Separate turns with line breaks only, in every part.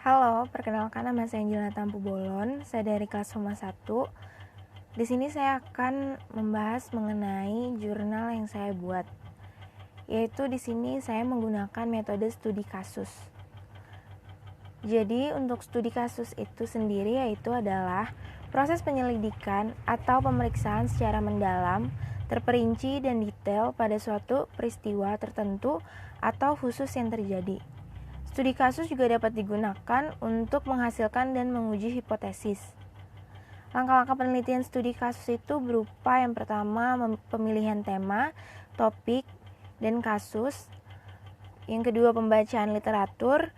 Halo, perkenalkan nama saya Angelina Tampu Bolon. Saya dari kelas Huma 1. Di sini saya akan membahas mengenai jurnal yang saya buat. Yaitu di sini saya menggunakan metode studi kasus. Jadi, untuk studi kasus itu sendiri yaitu adalah proses penyelidikan atau pemeriksaan secara mendalam, terperinci dan detail pada suatu peristiwa tertentu atau khusus yang terjadi. Studi kasus juga dapat digunakan untuk menghasilkan dan menguji hipotesis. Langkah-langkah penelitian studi kasus itu berupa yang pertama pemilihan tema, topik, dan kasus. Yang kedua pembacaan literatur,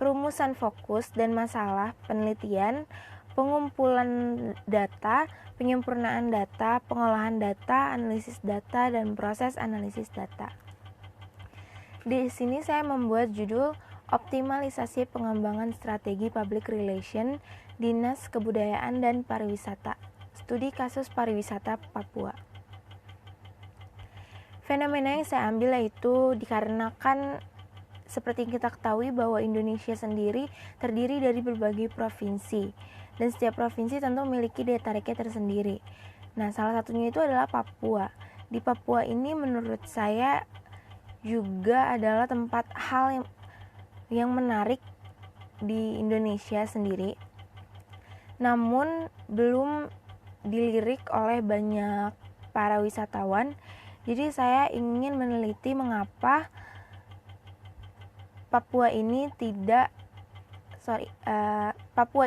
perumusan fokus dan masalah penelitian, pengumpulan data, penyempurnaan data, pengolahan data, analisis data, dan proses analisis data. Di sini saya membuat judul Optimalisasi Pengembangan Strategi Public Relation Dinas Kebudayaan dan Pariwisata, Studi Kasus Pariwisata Papua. Fenomena yang saya ambil yaitu dikarenakan seperti yang kita ketahui bahwa Indonesia sendiri terdiri dari berbagai provinsi, dan setiap provinsi tentu memiliki daya tariknya tersendiri. Nah, salah satunya itu adalah Papua. Di Papua ini menurut saya juga adalah tempat hal yang menarik di Indonesia sendiri, namun belum dilirik oleh banyak para wisatawan. Jadi saya ingin meneliti mengapa Papua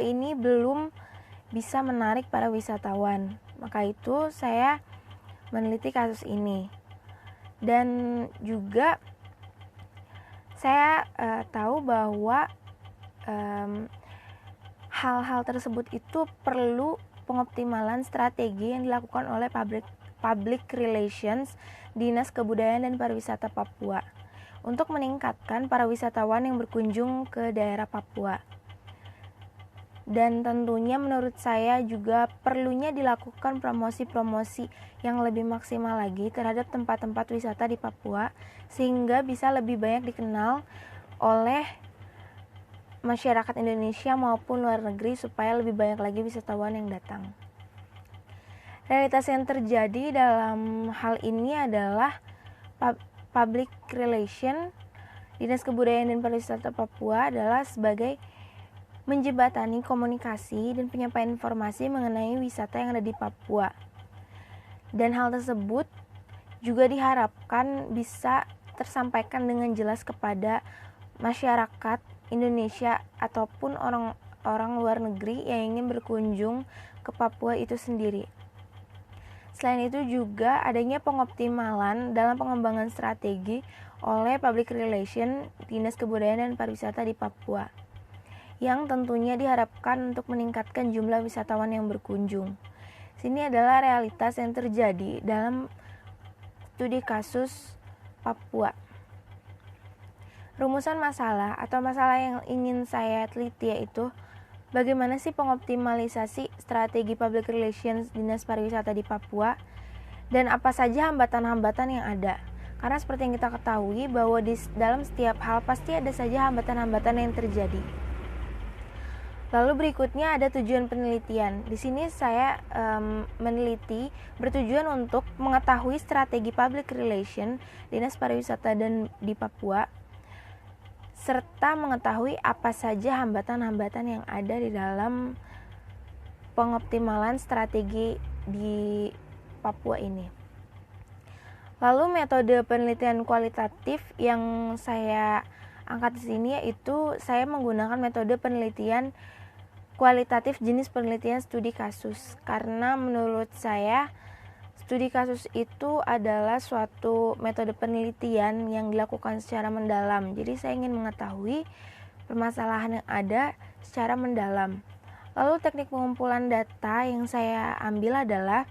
ini belum bisa menarik para wisatawan. Maka itu saya meneliti kasus ini. Dan juga saya tahu bahwa hal-hal tersebut itu perlu pengoptimalan strategi yang dilakukan oleh public relations Dinas Kebudayaan dan Pariwisata Papua untuk meningkatkan para wisatawan yang berkunjung ke daerah Papua. Dan tentunya menurut saya juga perlunya dilakukan promosi-promosi yang lebih maksimal lagi terhadap tempat-tempat wisata di Papua sehingga bisa lebih banyak dikenal oleh masyarakat Indonesia maupun luar negeri supaya lebih banyak lagi wisatawan yang datang. Realitas yang terjadi dalam hal ini adalah public relation Dinas Kebudayaan dan Pariwisata Papua adalah sebagai menjembatani komunikasi dan penyampaian informasi mengenai wisata yang ada di Papua. Dan hal tersebut juga diharapkan bisa tersampaikan dengan jelas kepada masyarakat Indonesia ataupun orang luar negeri yang ingin berkunjung ke Papua itu sendiri. Selain itu juga adanya pengoptimalan dalam pengembangan strategi oleh Public Relation Dinas Kebudayaan dan Pariwisata di Papua, yang tentunya diharapkan untuk meningkatkan jumlah wisatawan yang berkunjung. Sini adalah realitas yang terjadi dalam studi kasus Papua. Rumusan masalah atau masalah yang ingin saya teliti yaitu bagaimana sih pengoptimalisasi strategi public relations Dinas Pariwisata di Papua dan apa saja hambatan-hambatan yang ada. Karena seperti yang kita ketahui bahwa di dalam setiap hal pasti ada saja hambatan-hambatan yang terjadi. Lalu berikutnya ada tujuan penelitian. Di sini saya meneliti bertujuan untuk mengetahui strategi public relation Dinas Pariwisata dan di Papua, serta mengetahui apa saja hambatan-hambatan yang ada di dalam pengoptimalan strategi di Papua ini. Lalu metode penelitian kualitatif yang saya angkat di sini yaitu saya menggunakan metode penelitian kualitatif jenis penelitian studi kasus, karena menurut saya studi kasus itu adalah suatu metode penelitian yang dilakukan secara mendalam. Jadi saya ingin mengetahui permasalahan yang ada secara mendalam. Lalu teknik pengumpulan data yang saya ambil adalah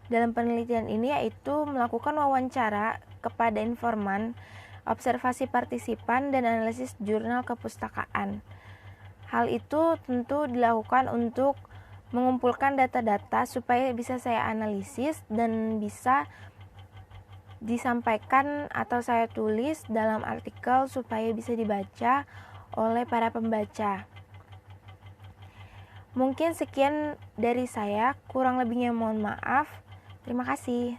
dalam penelitian ini yaitu melakukan wawancara kepada informan, observasi partisipan, dan analisis jurnal kepustakaan. Hal itu tentu dilakukan untuk mengumpulkan data-data supaya bisa saya analisis dan bisa disampaikan atau saya tulis dalam artikel supaya bisa dibaca oleh para pembaca. Mungkin sekian dari saya, kurang lebihnya mohon maaf. Terima kasih.